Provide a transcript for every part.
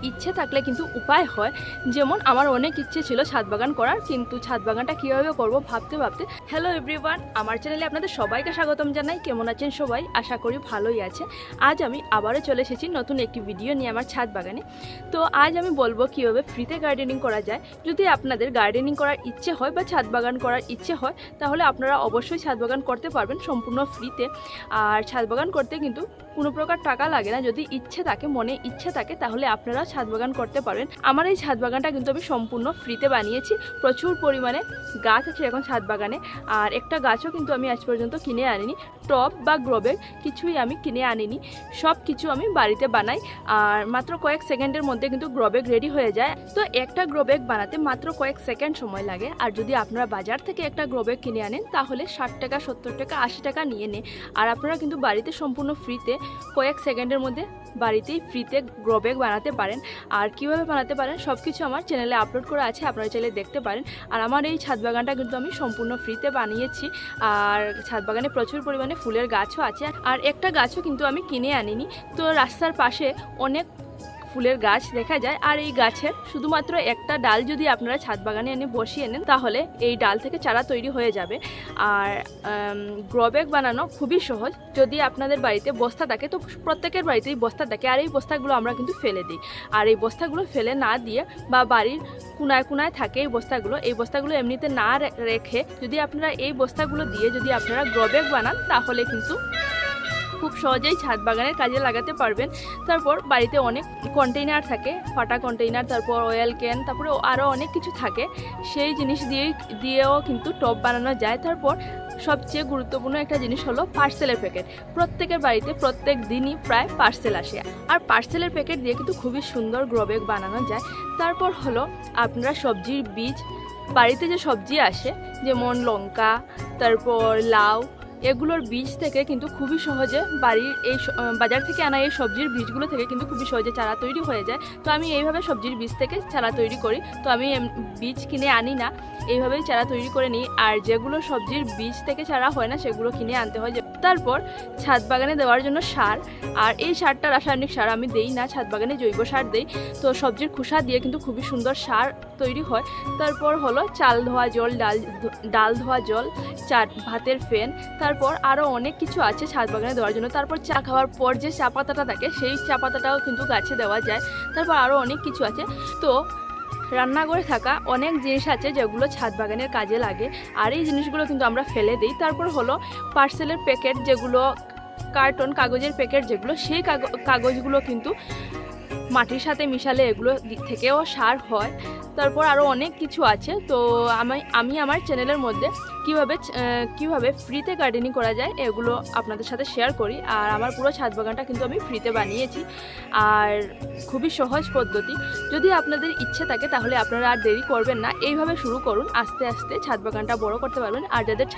ইচ্ছে থাকলে কিন্তু উপায় হয়। যেমন আমার অনেক ইচ্ছে ছিল ছাদ বাগান করার, কিন্তু ছাদ বাগানটা কীভাবে করব ভাবতে ভাবতে। হ্যালো এভরিওয়ান, আমার চ্যানেলে আপনাদের সবাইকে স্বাগতম জানাই। কেমন আছেন সবাই? আশা করি ভালোই আছে। আজ আমি আবারও চলে এসেছি নতুন একটি ভিডিও নিয়ে আমার ছাদ বাগানে। তো আজ আমি বলবো কীভাবে ফ্রিতে গার্ডেনিং করা যায়। যদি আপনাদের গার্ডেনিং করার ইচ্ছে হয় বা ছাদ বাগান করার ইচ্ছে হয়, তাহলে আপনারা অবশ্যই ছাদ বাগান করতে পারবেন সম্পূর্ণ ফ্রিতে। আর ছাদ বাগান করতে কিন্তু কোনো প্রকার টাকা লাগে না। যদি ইচ্ছে থাকে, মনে ইচ্ছে থাকে, তাহলে আপনারা ছাদ বাগান করতে পারবেন। আমার এই ছাদ বাগানটা কিন্তু আমি সম্পূর্ণ ফ্রিতে বানিয়েছি। প্রচুর পরিমাণে গাছ আছে এখন ছাদ বাগানে, আর একটা গাছও কিন্তু আমি আজ পর্যন্ত কিনে আনিনি। টব বা গ্রোবের কিছুই আমি কিনে আনিনি, সব কিছু আমি বাড়িতে বানাই। আর মাত্র কয়েক সেকেন্ডের মধ্যে কিন্তু গ্রোবেগ রেডি হয়ে যায়। তো একটা গ্রোবেগ বানাতে মাত্র কয়েক সেকেন্ড সময় লাগে। আর যদি আপনারা বাজার থেকে একটা গ্রোবেগ কিনে আনেন, তাহলে 60 টাকা, 70 টাকা, 80 টাকা নিয়ে নেয়। আর আপনারা কিন্তু বাড়িতে সম্পূর্ণ ফ্রিতে কয়েক সেকেন্ডের মধ্যে বাড়িতেই ফ্রিতে গ্রোবেগ বানাতে পারেন। আর কীভাবে বানাতে পারেন সব কিছু আমার চ্যানেলে আপলোড করা আছে, আপনারা চাইলে দেখতে পারেন। আর আমার এই ছাদ বাগানটা কিন্তু আমি সম্পূর্ণ ফ্রিতে বানিয়েছি। আর ছাদ বাগানে প্রচুর পরিমাণে ফুলের গাছও আছে। আর একটা গাছও কিন্তু আমি কিনে আনিনি। তো রাস্তার পাশে অনেক ফুলের গাছ দেখা যায়, আর এই গাছের শুধুমাত্র একটা ডাল যদি আপনারা ছাদ বাগানে এনে বসিয়ে নেন, তাহলে এই ডাল থেকে চারা তৈরি হয়ে যাবে। আর গ্রোব্যাগ বানানো খুবই সহজ। যদি আপনাদের বাড়িতে বস্তা থাকে, তো প্রত্যেকের বাড়িতেই বস্তা থাকে, আর এই বস্তাগুলো আমরা কিন্তু ফেলে দিই। আর এই বস্তাগুলো ফেলে না দিয়ে, বা বাড়ির কোনায় কোনায় থাকে এই বস্তাগুলো এমনিতে না রেখে যদি আপনারা এই বস্তাগুলো দিয়ে যদি আপনারা গ্রোব্যাগ বানান, তাহলে কিন্তু খুব সহজেই ছাদ বাগানের কাজে লাগাতে পারবেন। তারপর বাড়িতে অনেক কন্টেইনার থাকে, ফাটা কন্টেইনার, তারপর অয়েল ক্যান, তারপরে আরও অনেক কিছু থাকে। সেই জিনিস দিয়েও কিন্তু টব বানানো যায়। তারপর সবচেয়ে গুরুত্বপূর্ণ একটা জিনিস হলো পার্সেলের প্যাকেট। প্রত্যেকের বাড়িতে প্রত্যেক দিনই প্রায় পার্সেল আসে, আর পার্সেলের প্যাকেট দিয়ে কিন্তু খুবই সুন্দর গ্রোব্যাগ বানানো যায়। তারপর হলো আপনারা সবজির বীজ, বাড়িতে যে সবজি আসে যেমন লঙ্কা, তারপর লাউ, এগুলোর বীজ থেকে কিন্তু খুবই সহজে বাড়ির এই বাজার থেকে আনা এই সবজির বীজগুলো থেকে কিন্তু খুবই সহজে চারা তৈরি হয়ে যায়। তো আমি এইভাবে সবজির বীজ থেকে চারা তৈরি করি। তো আমি বীজ কিনে আনি না, এইভাবেই চারা তৈরি করে নিই। আর যেগুলো সবজির বীজ থেকে চারা হয় না, সেগুলো কিনে আনতে হয়। তারপর ছাদ বাগানে দেওয়ার জন্য সার, আর এই সারটা রাসায়নিক সার আমি দেই না, ছাদ বাগানে জৈব সার দেই। তো সবজির খোসা দিয়ে কিন্তু খুবই সুন্দর সার তৈরি হয়। তারপর হলো চাল ধোয়া জল, ডাল ধোয়া জল, ভাতের ফেন, তারপর আরও অনেক কিছু আছে ছাদ বাগানে দেওয়ার জন্য। তারপর চা খাওয়ার পর যে চা পাতাটা থাকে, সেই চা পাতাটাও কিন্তু গাছে দেওয়া যায়। তারপর আরও অনেক কিছু আছে। তো রান্নাঘরে থাকা অনেক জিনিস আছে যেগুলো ছাদ বাগানের কাজে লাগে, আর এই জিনিসগুলো কিন্তু আমরা ফেলে দিই। তারপর হলো পার্সেলের প্যাকেট, যেগুলো কার্টন কাগজের প্যাকেট, যেগুলো সেই কাগজগুলো কিন্তু মাটির সাথে মিশালে এগুলো থেকেও সার হয়। তারপর আরও অনেক কিছু আছে। তো আমি আমার চ্যানেলের মধ্যে কিভাবে ফ্রিতে গার্ডেনিং করা যায় এগুলো আপনাদের সাথে শেয়ার করি। আর আমার পুরো ছাদ বাগানটা কিন্তু আমি ফ্রিতে বানিয়েছি, আর খুবই সহজ পদ্ধতি। যদি আপনাদের ইচ্ছে থাকে, তাহলে আপনারা আর দেরি করবেন না, এইভাবে শুরু করুন। আস্তে আস্তে ছাদ বাগানটা বড় করতে পারবেন। আর যাদের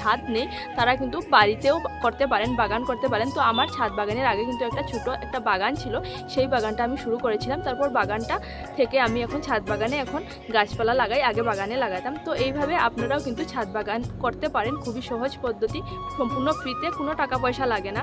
ছাদ নেই, তারা কিন্তু বাড়িতেও করতে পারেন, বাগান করতে পারেন। তো আমার ছাদ বাগানের আগে কিন্তু ছোট একটা বাগান ছিল, সেই বাগানটা আমি শুরু করেছিলাম। তারপর বাগানটা থেকে আমি এখন ছাদ বাগানে এখন গাছপালা লাগাই, আগে বাগানে লাগাতাম। তো এইভাবে আপনারাও কিন্তু ছাদ বাগান করতে পারেন, খুবই সহজ পদ্ধতি, সম্পূর্ণ ফ্রিতে, কোনো টাকা পয়সা লাগে না।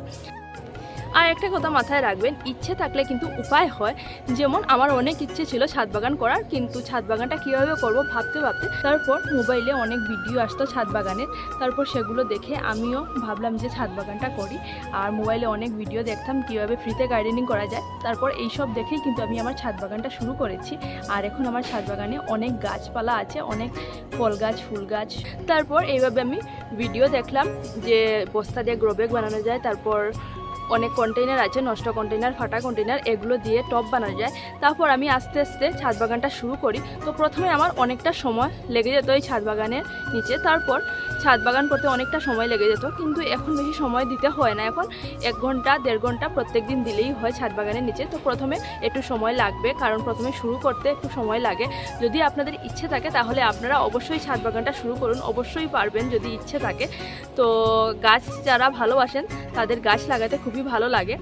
আর একটা কথা মাথায় রাখবেন, ইচ্ছে থাকলে কিন্তু উপায় হয়। যেমন আমার অনেক ইচ্ছে ছিল ছাদ বাগান করার, কিন্তু ছাদ বাগানটা কীভাবে করব ভাবতে ভাবতে তারপর মোবাইলে অনেক ভিডিও আসতো ছাদ বাগানের। তারপর সেগুলো দেখে আমিও ভাবলাম যে ছাদ বাগানটা করি। আর মোবাইলে অনেক ভিডিও দেখতাম কীভাবে ফ্রিতে গার্ডেনিং করা যায়। তারপর এইসব দেখেই কিন্তু আমি আমার ছাদ বাগানটা শুরু করেছি। আর এখন আমার ছাদ বাগানে অনেক গাছপালা আছে, অনেক ফল গাছ, ফুল গাছ। তারপর এইভাবে আমি ভিডিও দেখলাম যে বস্তা দিয়ে গ্রোব্যাগ বানানো যায়। তারপর অনেক কন্টেইনার আছে, নষ্ট কন্টেইনার, ফাটা কন্টেইনার, এগুলো দিয়ে টব বানানো যায়। তারপর আমি আস্তে আস্তে ছাদ বাগানটা শুরু করি। তো প্রথমে আমার অনেকটা সময় লেগে যেত এই ছাদ বাগানের নিচে। তারপর ছাদ বাগান করতে অনেকটা সময় লেগে যেত, কিন্তু এখন বেশি সময় দিতে হয় না। এখন 1 ঘন্টা 1.5 ঘন্টা প্রত্যেক দিন দিলেই হয় ছাদ বাগানের নিচে। তো প্রথমে একটু সময় লাগবে, কারণ প্রথমে শুরু করতে একটু সময় লাগে। যদি আপনাদের ইচ্ছে থাকে, তাহলে আপনারা অবশ্যই ছাদ বাগানটা শুরু করুন, অবশ্যই পারবেন যদি ইচ্ছে থাকে। তো গাছ যারা ভালোবাসেন, তাদের গাছ লাগাতে খুবই খুবই ভালো লাগে।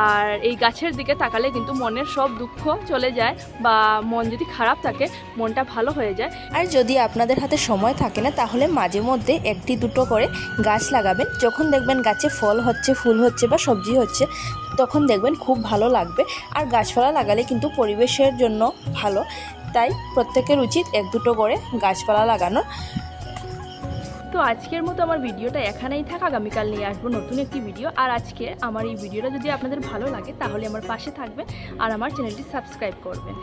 আর এই গাছের দিকে তাকালে কিন্তু মনের সব দুঃখ চলে যায়, বা মন যদি খারাপ থাকে মনটা ভালো হয়ে যায়। আর যদি আপনাদের হাতে সময় থাকে না, তাহলে মাঝে মধ্যে একটি দুটো করে গাছ লাগাবেন। যখন দেখবেন গাছে ফল হচ্ছে, ফুল হচ্ছে বা সবজি হচ্ছে, তখন দেখবেন খুব ভালো লাগবে। আর গাছপালা লাগালে কিন্তু পরিবেশের জন্য ভালো, তাই প্রত্যেকের উচিত এক দুটো করে গাছপালা লাগানো। তো আজকের মতো আমার ভিডিওটা এখানেই থাক, আগামীকাল নিয়ে আসবো নতুন একটি ভিডিও। আর আজকে আমার এই ভিডিওটা যদি আপনাদের ভালো লাগে তাহলে আমার পাশে থাকবেন আর আমার চ্যানেলটি সাবস্ক্রাইব করবেন।